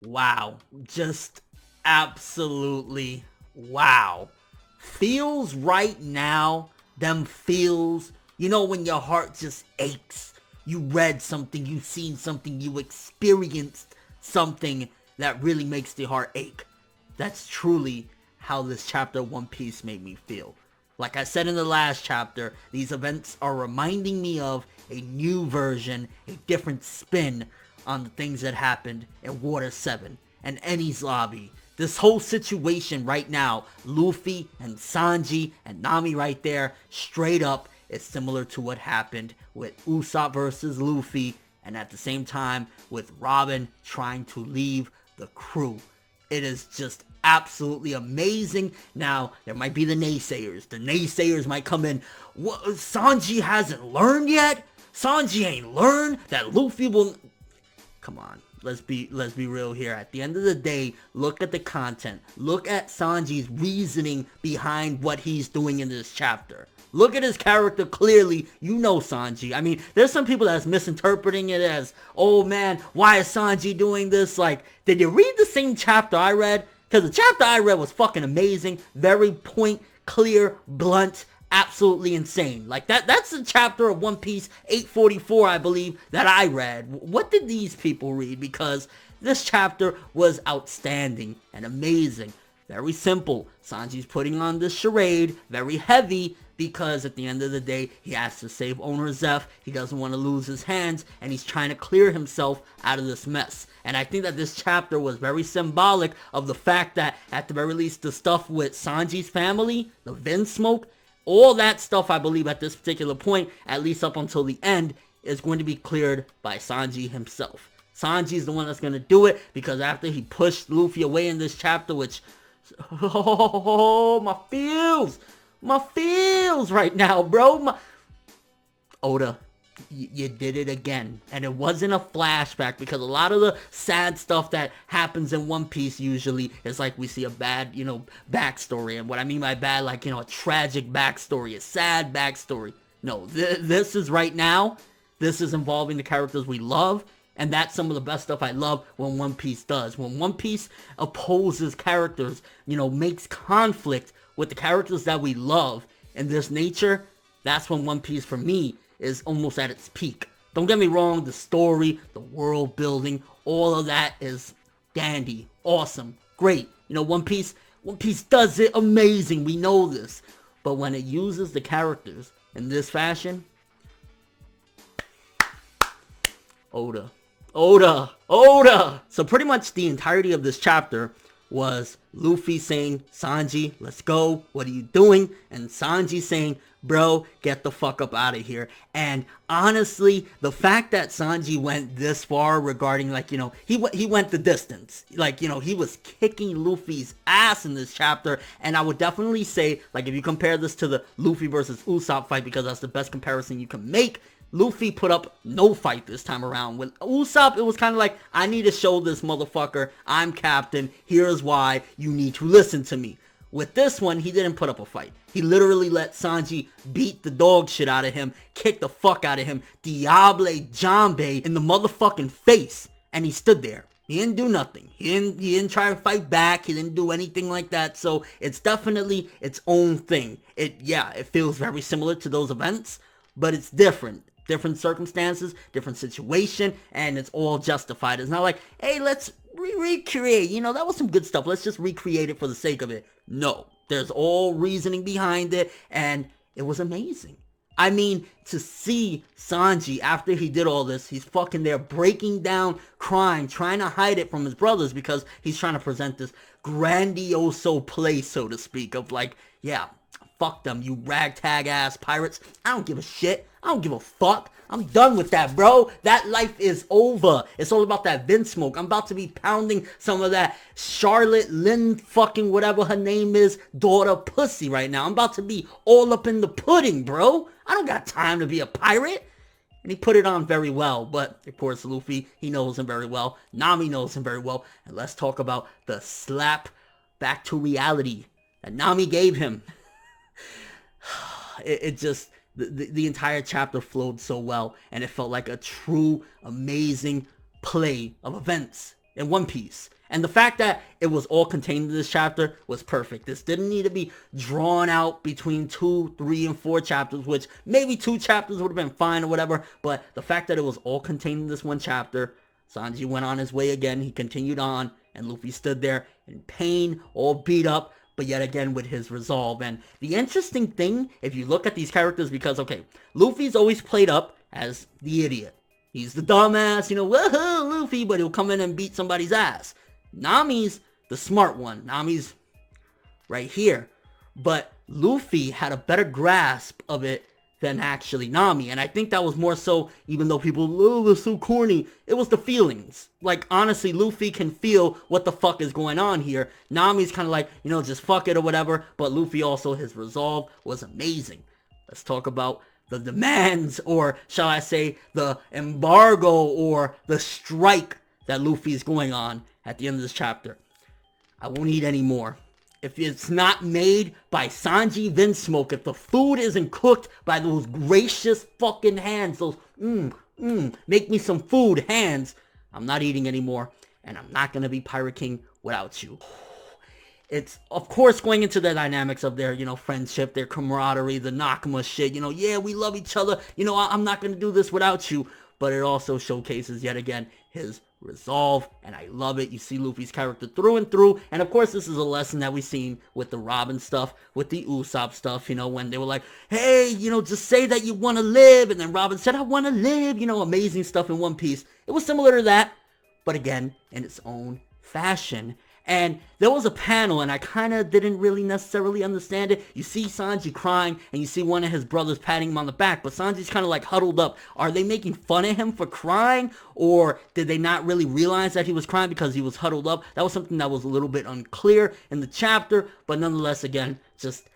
Wow. Just absolutely wow. Feels right now, them feels, when your heart just aches. You read something, you seen something, you experienced something that really makes the heart ache. That's truly how this chapter of One Piece made me feel. Like I said in the last chapter, these events are reminding me of a new version, a different spin on the things that happened in Water 7 and Enies Lobby. This whole situation right now, Luffy and Sanji and Nami right there, straight up, is similar to what happened with Usopp versus Luffy, and at the same time with Robin trying to leave the crew. It is just absolutely amazing. Now, there might be the naysayers. The naysayers might come in. What, Sanji hasn't learned yet? Sanji ain't learned that Luffy will... Come on. Let's be real here. At the end of the day, look at the content. Look at Sanji's reasoning behind what he's doing in this chapter. Look at his character clearly. You know Sanji. I mean, there's some people that's misinterpreting it as, oh man, why is Sanji doing this? Like, did you read the same chapter I read? Because the chapter I read was fucking amazing. Very point, clear, blunt, absolutely insane. Like, that's the chapter of One Piece 844, I believe, that I read. What did these people read? Because this chapter was outstanding and amazing. Very simple. Sanji's putting on this charade, very heavy, because at the end of the day, he has to save Owner Zeph. He doesn't want to lose his hands, and he's trying to clear himself out of this mess. And I think that this chapter was very symbolic of the fact that, at the very least, the stuff with Sanji's family, the Vinsmoke, all that stuff, I believe, at this particular point, at least up until the end, is going to be cleared by Sanji himself. Sanji's the one that's going to do it, because after he pushed Luffy away in this chapter, which... Oh, my feels right now, bro. Oda, you did it again. And it wasn't a flashback, because a lot of the sad stuff that happens in One Piece usually is like we see a bad, backstory. And what I mean by bad, like, a tragic backstory, a sad backstory. No, this is right now. This is involving the characters we love. And that's some of the best stuff I love when One Piece does. When One Piece opposes characters, makes conflict with the characters that we love in this nature, that's when One Piece, for me, is almost at its peak. Don't get me wrong, the story, the world building, all of that is dandy, awesome, great. One Piece does it amazing, we know this. But when it uses the characters in this fashion, Oda. So pretty much the entirety of this chapter was Luffy saying, Sanji, let's go. What are you doing? And Sanji saying, bro, get the fuck up out of here. And honestly, the fact that Sanji went this far regarding, like, he went the distance. Like, he was kicking Luffy's ass in this chapter. And I would definitely say, like, if you compare this to the Luffy versus Usopp fight, because that's the best comparison you can make, Luffy put up no fight this time around. With Usopp, it was kind of like, I need to show this motherfucker I'm captain. Here's why you need to listen to me. With this one, he didn't put up a fight. He literally let Sanji beat the dog shit out of him, kick the fuck out of him, Diable Jambe in the motherfucking face. And he stood there. He didn't do nothing. He didn't try to fight back. He didn't do anything like that. So it's definitely its own thing. It feels very similar to those events, but it's different. Different circumstances, different situation, and it's all justified. It's not like, hey, let's recreate. That was some good stuff. Let's just recreate it for the sake of it. No, there's all reasoning behind it, and it was amazing. I mean, to see Sanji, after he did all this, he's fucking there breaking down, crying, trying to hide it from his brothers because he's trying to present this grandioso play, so to speak, of like, yeah, fuck them, you ragtag ass pirates. I don't give a shit. I don't give a fuck. I'm done with that, bro. That life is over. It's all about that Vinsmoke. I'm about to be pounding some of that Charlotte Lynn fucking whatever her name is, daughter pussy right now. I'm about to be all up in the pudding, bro. I don't got time to be a pirate. And he put it on very well. But, of course, Luffy, he knows him very well. Nami knows him very well. And let's talk about the slap back to reality that Nami gave him. It just... The entire chapter flowed so well, and it felt like a true, amazing play of events. in One Piece. And the fact that it was all contained in this chapter was perfect. This didn't need to be drawn out between 2, 3, and 4 chapters, which maybe 2 chapters would have been fine or whatever. But the fact that it was all contained in this one chapter, Sanji went on his way again. He continued on, and Luffy stood there in pain, all beat up, but yet again with his resolve. And the interesting thing, if you look at these characters, because, okay, Luffy's always played up as the idiot. He's the dumbass, woohoo, Luffy, but he'll come in and beat somebody's ass. Nami's the smart one. Nami's right here. But Luffy had a better grasp of it than actually Nami. And I think that was more so, even though people, oh, it's so corny, it was the feelings. Like, honestly, Luffy can feel what the fuck is going on here. Nami's kind of like, just fuck it or whatever. But Luffy also, his resolve was amazing. Let's talk about the demands, or shall I say, the embargo or the strike that Luffy is going on at the end of this chapter. I won't eat any more. If it's not made by Sanji Vinsmoke, if the food isn't cooked by those gracious fucking hands, those make me some food hands, I'm not eating anymore, and I'm not gonna be Pirate King without you. It's, of course, going into the dynamics of their, friendship, their camaraderie, the Nakama shit, yeah, we love each other, I'm not gonna do this without you, but it also showcases, yet again, his resolve, and I love it. You see Luffy's character through and through, and of course this is a lesson that we've seen with the Robin stuff, with the Usopp stuff, when they were like, hey, just say that you want to live, and then Robin said, I want to live, amazing stuff in One Piece. It was similar to that, but again, in its own fashion. And there was a panel, and I kind of didn't really necessarily understand it. You see Sanji crying, and you see one of his brothers patting him on the back, but Sanji's kind of like huddled up. Are they making fun of him for crying, or did they not really realize that he was crying because he was huddled up? That was something that was a little bit unclear in the chapter, but nonetheless, again, just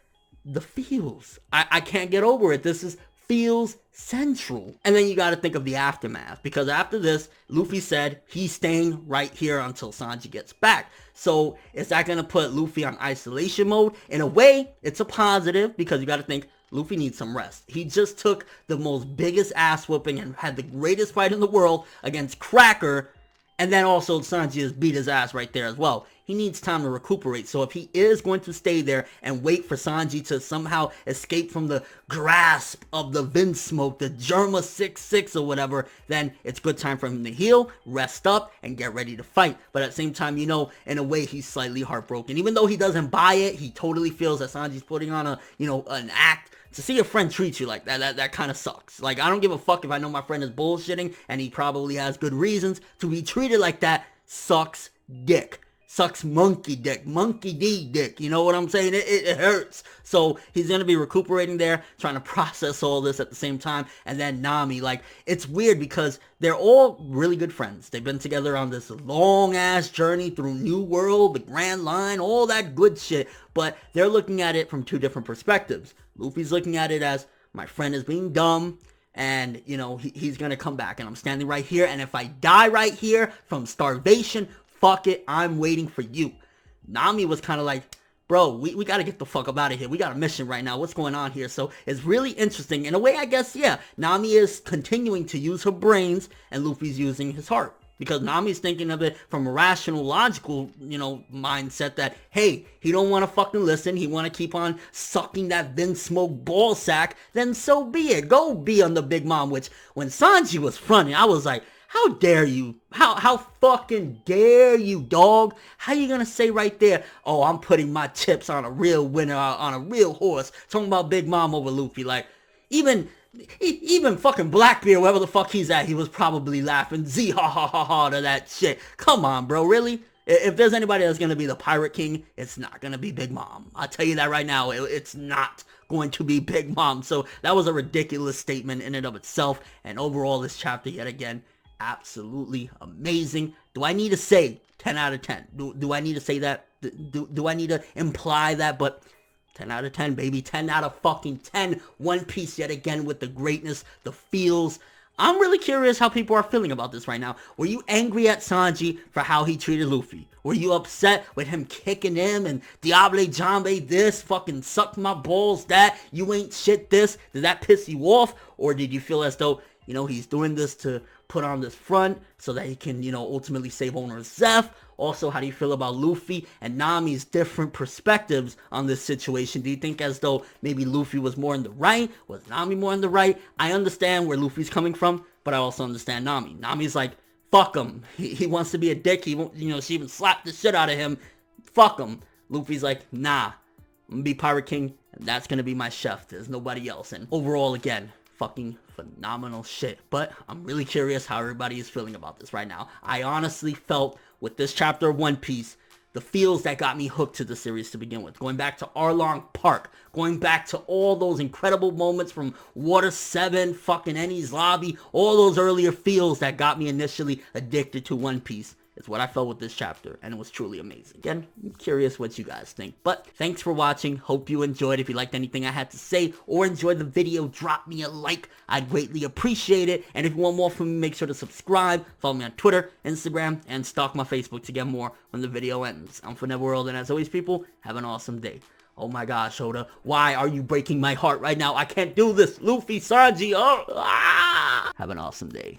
the feels. I can't get over it. This is feels central. And then you got to think of the aftermath, because after this, Luffy said he's staying right here until Sanji gets back. So is that going to put Luffy on isolation mode? In a way, it's a positive, because you got to think Luffy needs some rest. He just took the most biggest ass whooping and had the greatest fight in the world against Cracker, and then also Sanji has beat his ass right there as well. He needs time to recuperate. So if he is going to stay there and wait for Sanji to somehow escape from the grasp of the Vinsmoke, the Germa 6-6 or whatever, then it's good time for him to heal, rest up, and get ready to fight. But at the same time, in a way, he's slightly heartbroken. Even though he doesn't buy it, he totally feels that Sanji's putting on an act. To see a friend treat you like that kind of sucks. Like, I don't give a fuck if I know my friend is bullshitting, and he probably has good reasons to be treated like that. Sucks dick. Sucks monkey dick. Monkey D dick. You know what I'm saying? It hurts. So he's going to be recuperating there, trying to process all this at the same time. And then Nami, it's weird because they're all really good friends. They've been together on this long-ass journey through New World, the Grand Line, all that good shit. But they're looking at it from 2 different perspectives. Luffy's looking at it as, my friend is being dumb, and, he's going to come back, and I'm standing right here, and if I die right here from starvation, fuck it, I'm waiting for you. Nami was kind of like, bro, we got to get the fuck up out of here. We got a mission right now. What's going on here? So it's really interesting. In a way, I guess, yeah, Nami is continuing to use her brains, and Luffy's using his heart. Because Nami's thinking of it from a rational, logical, mindset that, hey, he don't want to fucking listen. He want to keep on sucking that Vinsmoke ball sack. Then so be it. Go be on the Big Mom. Which, when Sanji was fronting, I was like, how dare you? How fucking dare you, dog? How you gonna say right there, oh, I'm putting my chips on a real winner, on a real horse. Talking about Big Mom over Luffy. Like, even fucking Blackbeard, wherever the fuck he's at, he was probably laughing Z ha ha ha ha to that shit. Come on, bro, really? If there's anybody that's gonna be the Pirate King, it's not gonna be Big Mom. I'll tell you that right now. It's not going to be Big Mom. So that was a ridiculous statement in and of itself. And overall, this chapter, yet again, absolutely amazing. Do I need to say 10 out of 10? Do I need to say that? Do I need to imply that? But 10 out of 10, baby. 10 out of fucking 10. One Piece yet again with the greatness, the feels. I'm really curious how people are feeling about this right now. Were you angry at Sanji for how he treated Luffy? Were you upset with him kicking him and Diable Jambe this, fucking suck my balls that, you ain't shit this? Did that piss you off? Or did you feel as though, he's doing this to put on this front so that he can, ultimately save Owner Zeph? Also, how do you feel about Luffy and Nami's different perspectives on this situation? Do you think as though maybe Luffy was more in the right? Was Nami more in the right? I understand where Luffy's coming from, but I also understand Nami. Nami's like, fuck him. He wants to be a dick. He won't, she even slapped the shit out of him. Fuck him. Luffy's like, nah, I'm gonna be Pirate King, and that's gonna be my chef. There's nobody else. And overall, again, fucking phenomenal shit. But I'm really curious how everybody is feeling about this right now. I honestly felt with this chapter of One Piece, the feels that got me hooked to the series to begin with. Going back to Arlong Park, going back to all those incredible moments from Water 7, fucking Enies Lobby, all those earlier feels that got me initially addicted to One Piece. It's what I felt with this chapter, and it was truly amazing. Again, I'm curious what you guys think. But thanks for watching. Hope you enjoyed. If you liked anything I had to say or enjoyed the video, drop me a like. I'd greatly appreciate it. And if you want more from me, make sure to subscribe. Follow me on Twitter, Instagram, and stalk my Facebook to get more when the video ends. I'm for Neverworld, and as always, people, have an awesome day. Oh my gosh, Oda, why are you breaking my heart right now? I can't do this. Luffy, Sanji, Have an awesome day.